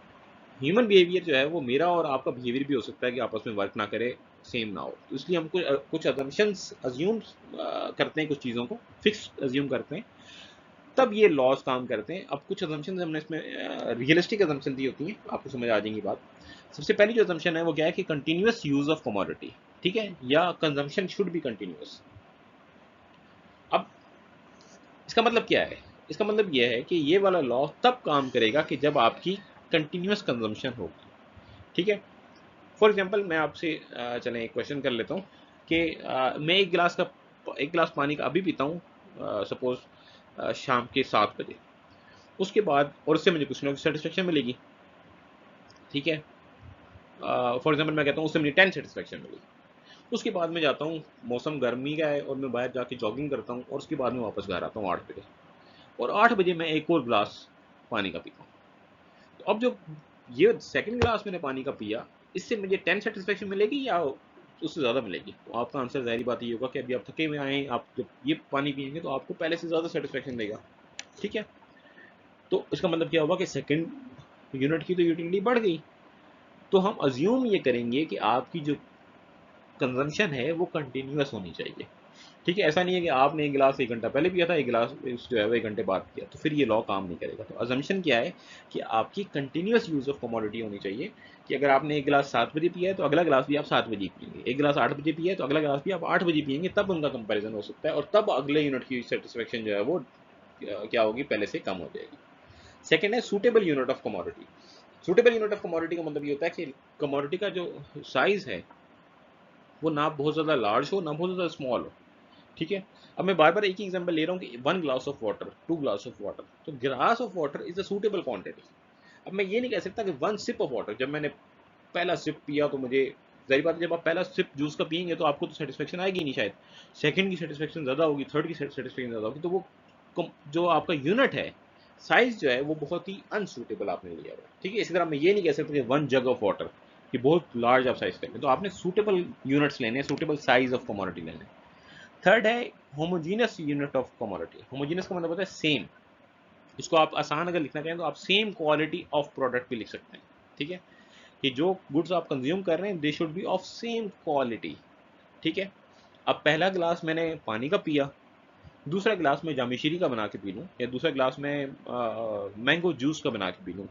ह्यूमन बिहेवियर जो है वो मेरा और आपका बिहेवियर भी हो सकता है कि आपस में वर्क ना करे, सेम ना हो। तो इसलिए हम कुछ अजम्पशंस अज्यूम करते हैं, कुछ चीज़ों को फिक्स अज्यूम करते हैं, तब ये लॉज काम करते हैं। अब कुछ अजम्पशन हमने इसमें रियलिस्टिक अजम्पशन दी होती हैं, आपको समझ आ जाएंगी बात। सबसे पहली जो अजम्पशन है वो क्या है कि कंटिन्यूअस यूज ऑफ कमोडिटी। ठीक है, या कंजम्पशन शुड बी कंटिन्यूअस। अब इसका मतलब क्या है, इसका मतलब यह है कि ये वाला लॉ तब काम करेगा कि जब आपकी कंटिन्यूअस कंजम्पशन होगी। ठीक है, फॉर एग्जांपल मैं आपसे चलें एक क्वेश्चन कर लेता हूँ कि मैं एक गिलास पानी का अभी पीता हूँ, सपोज शाम के 7 बजे, उसके बाद और उससे मुझे कुछ ना कुछ सेटिस्फेक्शन मिलेगी। ठीक है, फॉर एग्जांपल मैं कहता हूँ उससे मुझे 10 सेटिस्फेक्शन मिली। उसके बाद मैं जाता हूँ, मौसम गर्मी का है और मैं बाहर जाके जॉगिंग करता हूँ, और उसके बाद मैं वापस घर आता हूँ 8 बजे, और 8 बजे मैं एक और गिलास पानी का पीता हूँ। तो अब जो ये सेकंड ग्लास मैंने पानी का पिया, इससे मुझे 10 सेटिस्फेक्शन मिलेगी या उससे ज़्यादा मिलेगी? तो आपका आंसर ज़ाहिर बात ये होगा कि अभी आप थके हुए आए हैं, आप जब ये पानी पियेंगे तो आपको पहले से ज़्यादा सेटिस्फेक्शन देगा। ठीक है, तो इसका मतलब क्या होगा कि सेकंड यूनिट की तो यूटिलिटी बढ़ गई। तो हम अज्यूम ये करेंगे कि आपकी जो कंजम्पशन है वो कंटिन्यूस होनी चाहिए। ठीक है, ऐसा नहीं है कि आपने एक गिलास 1 घंटा पहले पिया था, एक गिलास जो है वो 1 घंटे बाद पिया, तो फिर ये लॉ काम नहीं करेगा। तो अजम्पशन क्या है कि आपकी कंटिन्यूस यूज ऑफ कमोडिटी होनी चाहिए, कि अगर आपने एक गिलास 7 बजे पिया है तो अगला गिलास भी आप 7 बजे पियेंगे, एक गिलास 8 बजे पिया है तो अगला गिलास भी आप 8 बजे पियेंगे, तब उनका कंपेरिजन हो सकता है और तब अगले यूनिट की सेटिस्फेक्शन जो है वो क्या होगी, पहले से कम हो जाएगी। सेकेंड है suitable unit of commodity. Suitable unit of commodity का मतलब ये होता है कि कमोडिटी का जो साइज है वो ना बहुत ज़्यादा लार्ज हो ना बहुत ज़्यादा स्मॉल हो। ठीक है, अब मैं बार बार एक ही एग्जांपल ले रहा हूँ कि 1 glass of water, 2 glass of water, तो glass of water is a suitable quantity. अब मैं ये नहीं कह सकता कि 1 सिप ऑफ वाटर, जब मैंने पहला सिप पिया तो मुझे, जाहिर बात है जब आप पहला सिप जूस का पियेंगे तो आपको तो सेटिस्फेक्शन आएगी नहीं, शायद सेकंड की सेटिस्फेक्शन ज़्यादा होगी, थर्ड की सेटिस्फेक्शन ज़्यादा होगी, तो वो जो आपका यूनिट है, साइज जो है वो बहुत ही अनसूटेबल आपने लिया हुआ है। ठीक है, इसी तरह मैं ये नहीं कह सकता कि 1 जग ऑफ वाटर, कि बहुत लार्ज आप साइज करेंगे, तो आपने सूटेबल यूनिट्स लेने हैं, सूटेबल साइज ऑफ कमोडिटी लेने हैं। थर्ड है homogeneous unit of commodity. Homogeneous का मतलब होता है सेम। इसको आप आसान अगर लिखना चाहें तो आप सेम क्वालिटी ऑफ प्रोडक्ट भी लिख सकते हैं। ठीक है, कि जो गुड्स आप कंज्यूम कर रहे हैं they should be of same quality. ठीक है, अब पहला गिलास मैंने पानी का पिया, दूसरा गिलास मैं जामी शीरी का बना के पी लूँ, या दूसरा गिलास मैं मैंगो जूस का बना के पी लूँ,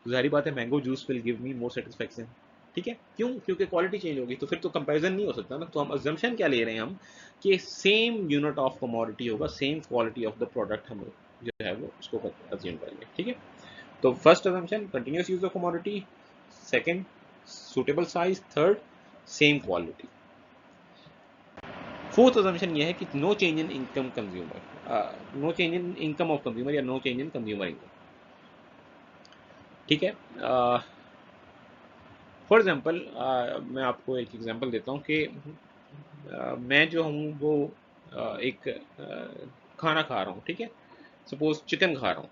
तो जाहिर बात है mango juice will give me more satisfaction. ठीक है, क्यों? क्योंकि क्वालिटी चेंज होगी, तो फिर तो कंपैरिजन नहीं हो सकता ना। तो हम अजम्पशन क्या ले रहे हैं हम, कि सेम यूनिट ऑफ कमोडिटी होगा, same quality of the product हम जो है वो उसको अज्यूम करेंगे। ठीक है, तो first assumption continuous use of commodity, second suitable size, third same quality. Fourth assumption ये है कि no change in income consumer, no change in income of consumer या no change in consumer income. ठीक है, फॉर एग्जांपल मैं आपको एक example देता हूँ कि मैं जो हूँ वो एक खाना खा रहा हूँ। ठीक है, सपोज चिकन खा रहा हूँ,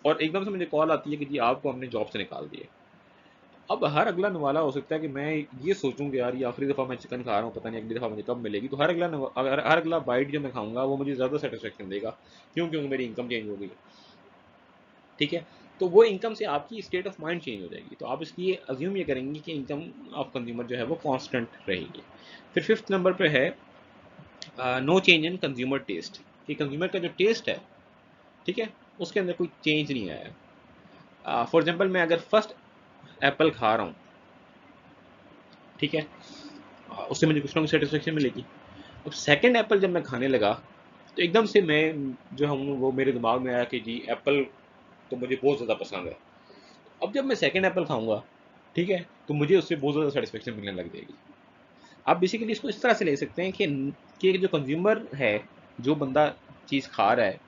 और एकदम से मुझे कॉल आती है कि जी आपको हमने जॉब से निकाल दिया। अब हर अगला नवाला हो सकता है कि मैं ये सोचूं कि यार ये आखिरी दफ़ा मैं चिकन खा रहा हूँ, पता नहीं अगली दफ़ा मुझे कब मिलेगी। तो हर अगला बाइट जो मैं खाऊंगा वो मुझे ज़्यादा सेटिस्फेक्शन देगा, क्यों? क्योंकि मेरी इनकम चेंज हो गई है। ठीक है, तो वो इनकम से आपकी स्टेट ऑफ माइंड चेंज हो जाएगी, तो आप इसलिए अज्यूम ये करेंगे कि इनकम ऑफ कंज्यूमर जो है वो कांस्टेंट रहेगी। फिर फिफ्थ नंबर पे है no change in consumer taste, कि कंज्यूमर का जो टेस्ट है, ठीक है, उसके अंदर कोई चेंज नहीं आया। फॉर एग्जाम्पल मैं अगर फर्स्ट एप्पल खा रहा हूँ, ठीक है, उससे मुझे कुछ ना कुछ सेटिस्फेक्शन मिलेगी। अब सेकंड एप्पल जब मैं खाने लगा तो एकदम से मैं जो हूँ वो मेरे दिमाग में आया कि जी एप्पल तो मुझे बहुत ज़्यादा पसंद है। अब जब मैं सेकंड एप्पल खाऊंगा, ठीक है, तो मुझे उससे बहुत ज़्यादा सेटिस्फेक्शन मिलने लग जाएगी। आप बेसिकली इसको इस तरह से ले सकते हैं कि जो कंज्यूमर है, जो बंदा चीज़ खा रहा है,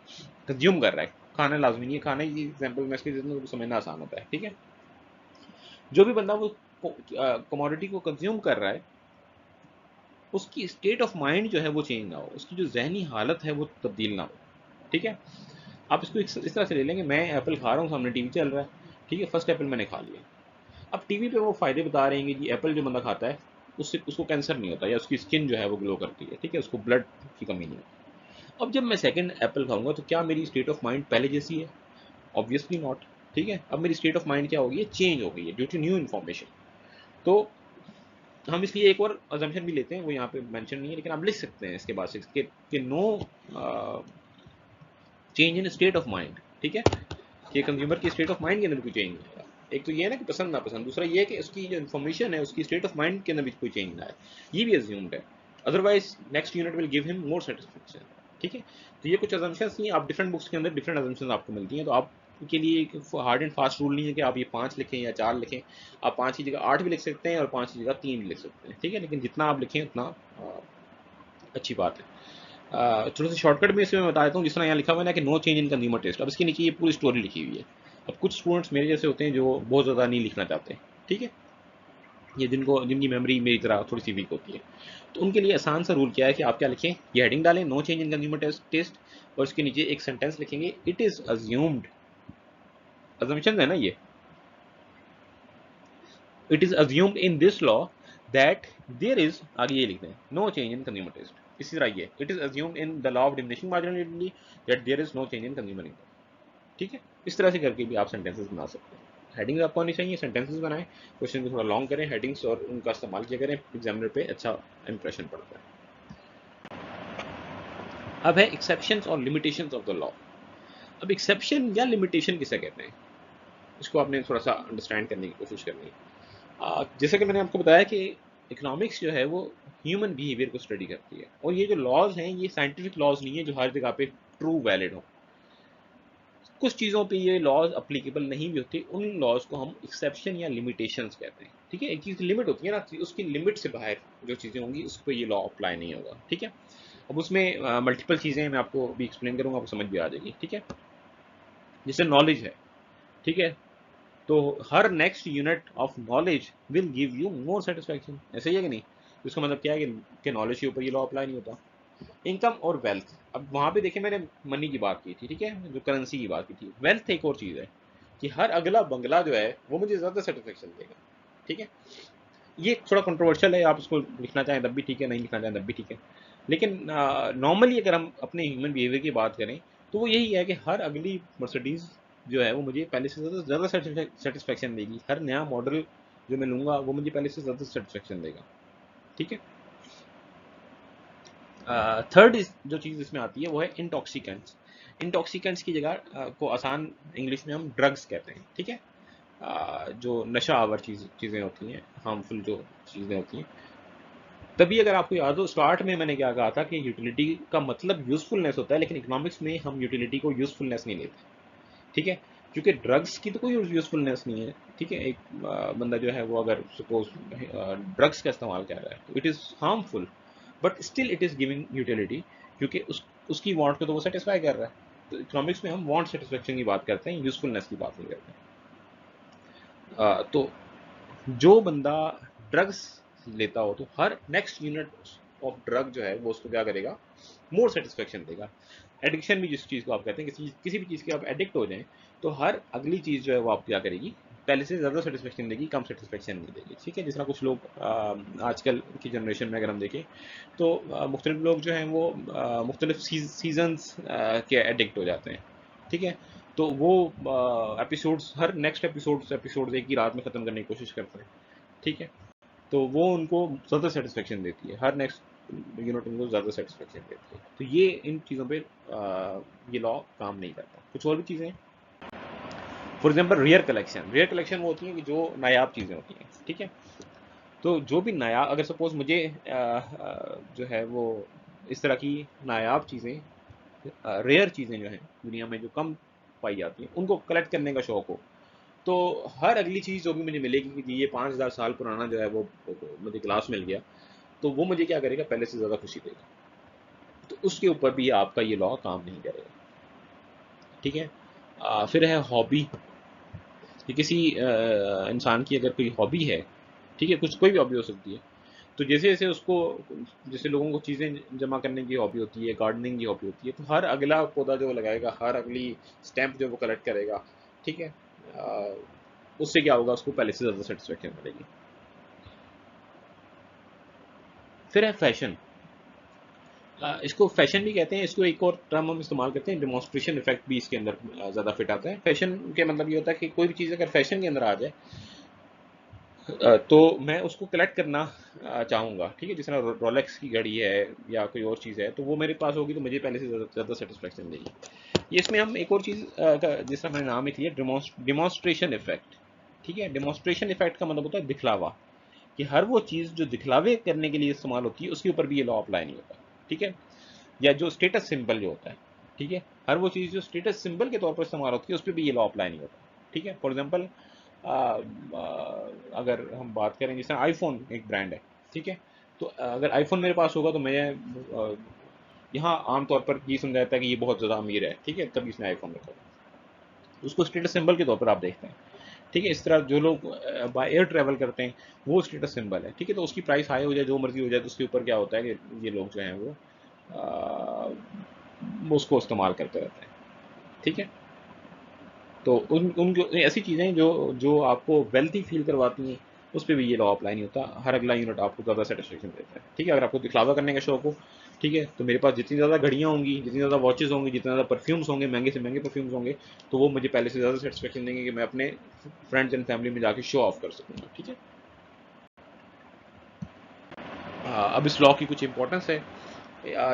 कंज्यूम कर रहा है, खाना लाजमी नहीं है, खाने की एग्जाम्पल मैं इसके देता हूँ तो समझना आसान होता है। ठीक है, जो भी बंदा वो कमोडिटी को कंज्यूम कर रहा है, उसकी स्टेट ऑफ माइंड जो है वो चेंज ना हो, उसकी जो जहनी हालत है वो तब्दील ना हो। ठीक है, आप इसको इस तरह से ले लेंगे, मैं एप्पल खा रहा हूँ, सामने टीवी चल रहा है, ठीक है, फर्स्ट एप्पल मैंने खा लिया। अब टीवी पे वो फायदे बता रहे हैं कि जी एप्पल जो बंदा खाता है उससे उसको कैंसर नहीं होता, या उसकी स्किन जो है वो ग्लो करती है, ठीक है, उसको ब्लड की कमी नहीं होती। अब जब मैं सेकंड एप्पल खाऊंगा तो क्या मेरी स्टेट ऑफ माइंड पहले जैसी है? Obviously not. ठीक है, अब मेरी स्टेट ऑफ माइंड क्या हो गई है? चेंज हो गई है ड्यू टू न्यू इन्फॉर्मेशन। तो हम इसलिए एक और अजम्पशन भी लेते हैं, वो यहाँ पे मेंशन नहीं है लेकिन आप लिख सकते हैं इसके बाद से कि no change in state of mind. ठीक है, कि कंज्यूमर की स्टेट ऑफ माइंड के अंदर कोई चेंज नहीं आएगा। एक तो ये है ना कि पसंद ना पसंद, दूसरा ये है कि उसकी जो इन्फॉर्मेशन है उसकी स्टेट ऑफ माइंड के अंदर भी कोई चेंज ना आए, ये भी अज्यूम्ड है। Otherwise next unit will give him more satisfaction. ठीक है, तो ये कुछ अजम्पशंस नहीं, आप डिफरेंट बुक्स के अंदर डिफरेंट अजम्पशंस आपको मिलती हैं, तो आप के लिए एक हार्ड एंड फास्ट रूल नहीं है कि आप ये 5 लिखें या 4 लिखें। आप 5 की जगह 8 भी लिख सकते हैं और 5 की जगह 3 भी लिख सकते हैं। ठीक है, लेकिन जितना आप लिखें उतना अच्छी बात है। थोड़ा सा शॉर्टकट में इसमें बता देता हूँ, जिस तरह यहाँ लिखा हुआ है ना कि no change in consumer taste, अब इसके नीचे ये पूरी स्टोरी लिखी हुई है। अब कुछ स्टूडेंट्स मेरे जैसे होते हैं जो बहुत ज़्यादा नहीं लिखना चाहते, ठीक है, ये जिनकी मेमोरी मेरी तरह थोड़ी सी वीक होती है, तो उनके लिए आसान सा रूल क्या है कि आप क्या लिखें, ये हेडिंग डालें no change in consumer taste, और इसके नीचे एक सेंटेंस लिखेंगे, इट इज़ अज्यूम्ड, अजम्पशन है ना ये, it is assumed in this law that there is, आगे ये लिखते हैं no change in consumer taste. इसी तरह ये it is assumed in the law of diminishing marginal utility that there is no change in consumer income. ठीक है, इस तरह से करके भी आप सेंटेंसेस बना सकते हैं। हेडिंग्स आपको आनी चाहिए, सेंटेंसेस बनाएं, क्वेश्चन को थोड़ा लॉन्ग करें, हेडिंग्स और उनका इस्तेमाल किया करें, एग्जामिनर पे अच्छा इंप्रेशन पड़ता है। अब है एक्सेप्शंस और लिमिटेशंस ऑफ द लॉ। अब एक्सेप्शन या लिमिटेशन किसे कहते हैं, इसको आपने थोड़ा सा अंडरस्टैंड करने की कोशिश करनी है। जैसे कि मैंने आपको बताया कि इकोनॉमिक्स जो है वो ह्यूमन बिहेवियर को स्टडी करती है, और ये जो लॉज हैं ये साइंटिफिक लॉज नहीं है जो हर जगह पे ट्रू वैलिड हो। कुछ चीज़ों पे ये लॉज अप्लीकेबल नहीं भी होती, उन लॉज को हम एक्सेप्शन या लिमिटेशंस कहते हैं। ठीक है, एक चीज़ की लिमिट होती है ना, उसकी लिमिट से बाहर जो चीज़ें होंगी उस पर ये लॉ अप्लाई नहीं होगा। ठीक है, अब उसमें मल्टीपल चीज़ें मैं आपको भी एक्सप्लेन करूँगा, आपको समझ भी आ जाएगी। ठीक है, जैसे नॉलेज है, ठीक है, तो हर next unit of knowledge will give you more satisfaction, ऐसा ही है कि नहीं? इसका मतलब क्या है कि नॉलेज के ऊपर ये लॉ अप्लाई नहीं होता। इनकम और वेल्थ, अब वहाँ पे देखिए मैंने मनी की बात की थी, ठीक है, जो करेंसी की बात की थी। वेल्थ एक और चीज़ है कि हर अगला बंगला जो है वो मुझे ज़्यादा सेटिस्फेक्शन देगा। ठीक है, ये थोड़ा कंट्रोवर्शियल है, आप उसको लिखना चाहें तब भी ठीक है, नहीं लिखना चाहें तब भी ठीक है, लेकिन नॉर्मली अगर हम अपने ह्यूमन बिहेवियर की बात करें तो वो यही है कि हर अगली मर्सिडीज़ जो है वो मुझे पहले से ज़्यादा सेटिस्फेक्शन देगी, हर नया मॉडल जो मैं लूँगा वो मुझे पहले से ज़्यादा सेटिस्फेक्शन देगा। ठीक है, थर्ड जो चीज़ इसमें आती है वो है इंटॉक्सिकेंट्स। इंटॉक्सिकेंट्स की जगह को आसान इंग्लिश में हम ड्रग्स कहते हैं। ठीक है, जो नशा आवर चीज़ें होती हैं, हार्मफुल जो चीज़ें होती हैं। तभी अगर आपको याद हो स्टार्ट में मैंने क्या कहा था कि यूटिलिटी का मतलब यूज़फुलनेस होता है, लेकिन इकोनॉमिक्स में हम यूटिलिटी को यूज़फुलनेस नहीं लेते। ठीक है, क्योंकि ड्रग्स की तो कोई यूज़फुलनेस नहीं है। ठीक है, एक बंदा जो है वो अगर सपोज ड्रग्स का इस्तेमाल कर रहा है तो it is harmful, but still it is giving utility, क्योंकि उसकी वांट को तो वो सेटिस्फाई कर रहा है। तो इकोनॉमिक्स में हम वांट सेटिस्फेक्शन की बात करते हैं, यूज़फुलनेस की बात नहीं करते। तो जो बंदा ड्रग्स लेता हो तो हर नेक्स्ट यूनिट ऑफ ड्रग जो है वो उसको क्या करेगा, मोर सेटिस्फेक्शन देगा। एडिक्शन भी जिस चीज़ को आप कहते हैं, किसी भी चीज़ के आप एडिक्ट हो जाएं तो हर अगली चीज़ जो है वो आप क्या करेगी, पहले से ज़्यादा सेटिस्फेक्शन देगी, कम सेटिस्फेक्शन नहीं देगी। ठीक है, जिस तरह कुछ लोग आजकल की जनरेशन में अगर हम देखें तो मुख्तलिफ लोग जो हैं वो मुख्तलिफ सीजन्स के एडिक्ट हो जाते हैं। ठीक है, तो वो एपिसोड्स, हर नेक्स्ट एपिसोड्स एक ही रात में ख़त्म करने की कोशिश करते हैं। ठीक है, तो वो उनको ज़्यादा सेटिस्फेक्शन देती है, हर नेक्स्ट यूनिट उनको ज़्यादा सेटिस्फेक्शन देती है। तो ये इन चीज़ों पे ये लॉ काम नहीं करता। कुछ और भी चीज़ें हैं, फॉर एग्जांपल रेयर कलेक्शन वो होती हैं कि जो नायाब चीज़ें होती हैं। ठीक है, तो जो भी नायाब, अगर सपोज मुझे जो है वो इस तरह की नायाब चीज़ें, रेयर चीज़ें जो हैं दुनिया में जो कम पाई जाती हैं उनको कलेक्ट करने का शौक हो, तो हर अगली चीज़ जो भी मुझे मिलेगी कि ये 5000 साल पुराना जो है वो मुझे ग्लास मिल गया, तो वो मुझे क्या करेगा, पहले से ज़्यादा खुशी देगा। तो उसके ऊपर भी आपका ये लॉ काम नहीं करेगा। ठीक है, फिर है हॉबी, कि किसी इंसान की अगर कोई हॉबी है, ठीक है, कुछ कोई भी हॉबी हो सकती है, तो जैसे जैसे उसको, जैसे लोगों को चीज़ें जमा करने की हॉबी होती है, गार्डनिंग की हॉबी होती है, तो हर अगला पौधा जो वो लगाएगा, हर अगली स्टैम्प जो वो कलेक्ट करेगा, ठीक है, उससे क्या होगा, उसको पहले से ज़्यादा सेटिस्फेक्शन मिलेगी। फिर है फैशन। इसको फैशन भी कहते हैं, इसको एक और टर्म हम इस्तेमाल करते हैं, डेमोन्स्ट्रेशन इफेक्ट भी इसके अंदर ज़्यादा फिट आता है। फैशन के मतलब ये होता है कि कोई भी चीज़ अगर फैशन के अंदर आ जाए तो मैं उसको कलेक्ट करना चाहूँगा। ठीक है, जिस तरह रोलेक्स की घड़ी है या कोई और चीज़ है, तो वो मेरे पास होगी तो मुझे पहले से ज़्यादा सेटिस्फेक्शन देगी। ये इसमें हम एक और चीज़ का जिस तरह मैंने नाम ही लिया, डिमॉन्स्ट्रेशन इफेक्ट। ठीक है, डिमॉन्स्ट्रेशन इफेक्ट का मतलब होता है दिखलावा, कि हर वो चीज़ जो दिखलावे करने के लिए इस्तेमाल होती है उसके ऊपर भी ये लॉ अप्लाई नहीं होता। ठीक है, या जो स्टेटस सिंबल जो होता है, ठीक है, हर वो चीज़ जो स्टेटस सिंबल के तौर पर इस्तेमाल होती है उस पर भी ये लॉ अप्लाई नहीं होता। ठीक है, फॉर एग्जांपल अगर हम बात करें, जैसे आईफोन एक ब्रांड है, ठीक है, तो अगर आईफोन मेरे पास होगा तो मैं यहाँ आमतौर पर ये समझा जाता है कि ये बहुत ज़्यादा अमीर है, ठीक है, तभी इसने आईफोन रखा होगा, उसको स्टेटस सिंबल के तौर पर आप देखते हैं। ठीक है, इस तरह जो लोग बाय एयर ट्रैवल करते हैं वो स्टेटस सिंबल है। ठीक है, तो उसकी प्राइस हाई हो जाए, जो मर्जी हो जाए, तो उसके ऊपर क्या होता है कि ये लोग जो हैं वो उसको इस्तेमाल करते रहते हैं। ठीक है, तो उन उन ऐसी चीज़ें जो जो आपको वेल्थी फील करवाती हैं, उस पर भी ये लॉ अप्लाई नहीं होता, हर अगला यूनिट आपको ज़्यादा सेटिस्फेक्शन देता है। ठीक है, अगर आपको दिखलावा करने का शौक हो, ठीक है, तो मेरे पास जितनी ज़्यादा घड़ियाँ होंगी, जितनी ज़्यादा वॉचेस होंगी, जितने ज़्यादा परफ्यूम्स होंगे, महंगे से महंगे परफ्यूम्स होंगे, तो वो मुझे पहले से ज़्यादा सेटिस्फेक्शन देंगे कि मैं अपने फ्रेंड्स एंड फैमिली में जाके शो ऑफ कर सकूँगा। ठीक है, अब इस लॉ की कुछ इंपॉर्टेंस है।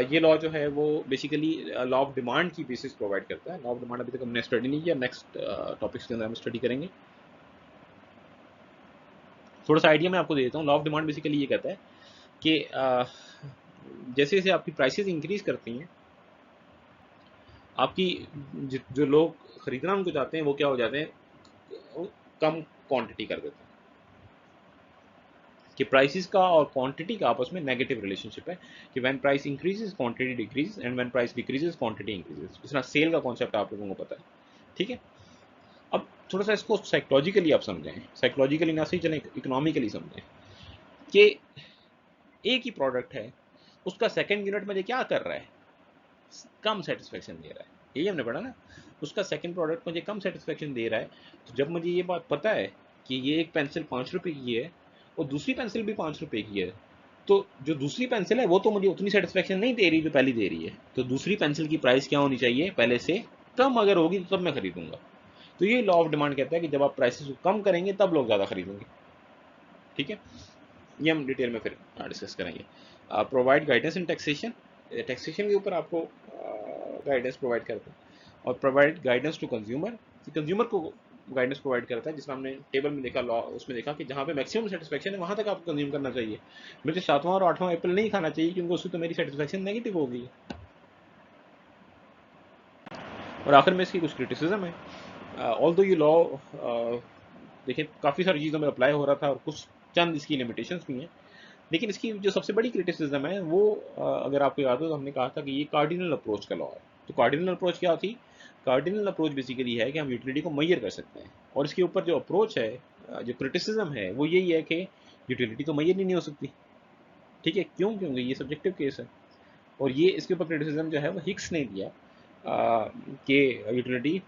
ये लॉ जो है वो बेसिकली लॉ ऑफ डिमांड की बेसिस प्रोवाइड करता है। लॉ ऑफ डिमांड अभी तक हमने स्टडी नहीं किया, नेक्स्ट टॉपिक्स के अंदर हम स्टडी करेंगे। थोड़ा सा आइडिया मैं आपको दे देता हूँ। लॉ ऑफ डिमांड बेसिकली ये कहता है कि जैसे जैसे आपकी प्राइसेस इंक्रीज करती हैं, आपकी जो लोग खरीदना उनको चाहते हैं वो क्या हो जाते हैं, वो कम क्वांटिटी कर देते हैं। कि प्राइसेस का और क्वांटिटी का आपस में नेगेटिव रिलेशनशिप है कि when price increases quantity decreases and when price decreases quantity increases. जिस तरह सेल का कॉन्सेप्ट आप लोगों को पता है। ठीक है, अब थोड़ा सा इसको साइकोलॉजिकली आप समझें, साइकोलॉजिकली ना सही चलें, इकोनॉमिकली समझें कि एक ही प्रोडक्ट है, उसका सेकंड यूनिट मुझे क्या कर रहा है, कम सेटिस्फेक्शन दे रहा है। यही हमने पढ़ा ना, उसका सेकंड प्रोडक्ट मुझे कम सेटिस्फेक्शन दे रहा है। तो जब मुझे ये बात पता है कि ये एक पेंसिल 5 रुपए की है और दूसरी पेंसिल भी 5 रुपए की है, तो जो दूसरी पेंसिल है वो तो मुझे उतनी सेटिस्फेक्शन नहीं दे रही जो पहली दे रही है। तो दूसरी पेंसिल की प्राइस क्या होनी चाहिए, पहले से कम अगर होगी तो तब मैं खरीदूंगा। तो ये लॉ ऑफ डिमांड कहता है कि जब आप प्राइसेस को कम करेंगे तब लोग ज़्यादा खरीदेंगे। ठीक है, ये हम डिटेल में फिर डिस्कस करेंगे। Provide guidance in taxation, taxation के ऊपर आपको गाइडेंस प्रोवाइड करता है। और provide guidance to consumer, consumer को गाइडेंस प्रोवाइड करता है। जिसमें हमने टेबल में देखा, लॉ उसमें देखा कि जहाँ पे मैक्सिमम सेटिस्फेक्शन है वहाँ तक आपको कंज्यूम करना चाहिए। मुझे 7वां और 8वां एप्पल नहीं खाना चाहिए क्योंकि उससे तो मेरी सेटिस्फेक्शन नेगेटिव हो गई है। और आखिर में इसकी कुछ क्रिटिसिज्म है। ऑल दो ये लॉ देखिए काफ़ी सारी चीज़ों में अप्लाई हो रहा था और कुछ चंद इसकी लिमिटेशंस भी हैं। लेकिन इसकी जो सबसे बड़ी क्रिटिसिज्म है वो अगर आपको याद हो तो हमने कहा था कि ये कार्डिनल अप्रोच का लॉ है। तो कार्डिनल अप्रोच क्या थी, कार्डिनल अप्रोच बेसिकली है कि हम यूटिलिटी को मैयर कर सकते हैं। और इसके ऊपर जो अप्रोच है, जो क्रिटिसिज्म है वो यही है कि यूटिलिटी तो मैयर ही नहीं हो सकती। ठीक है, क्यों, क्योंकि ये सब्जेक्टिव केस है। और ये इसके ऊपर क्रिटिसिज्म जो है वो हिक्स ने दिया कि यूटिलिटी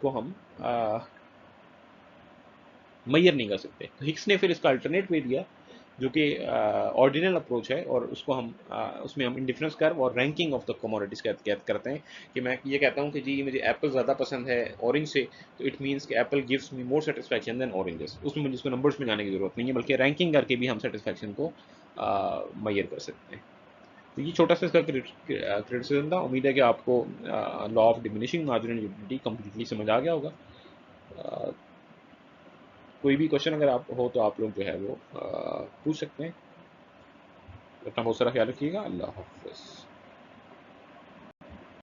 को हम मैयर नहीं कर सकते। तो हिक्स ने फिर इसका अल्टरनेट वे दिया जो कि ऑर्डिनल अप्रोच है। और उसको हम उसमें हम इंडिफरेंस कर्व और रैंकिंग ऑफ द कमोडिटीज करते हैं। कि मैं ये कहता हूँ कि जी मुझे एप्पल ज़्यादा पसंद है ऑरेंज से, तो इट मीन्स कि एप्पल गिव्स मी मोर सेटिस्फैक्शन देन ऑरेंजेस। उसमें मुझे इसको नंबर्स में जाने की जरूरत नहीं है, बल्कि रैंकिंग करके भी हम सेटिस्फैक्शन को मैयर कर सकते हैं। तो ये छोटा सा इसका क्रिटिसिज्म था। उम्मीद है कि आपको law of diminishing marginal utility completely समझ आ गया होगा। अ, कोई भी क्वेश्चन अगर आप हो तो आप लोग जो है वो पूछ सकते हैं। अपना बहुत सारा ख्याल रखिएगा। अल्लाह हाफ़िज़।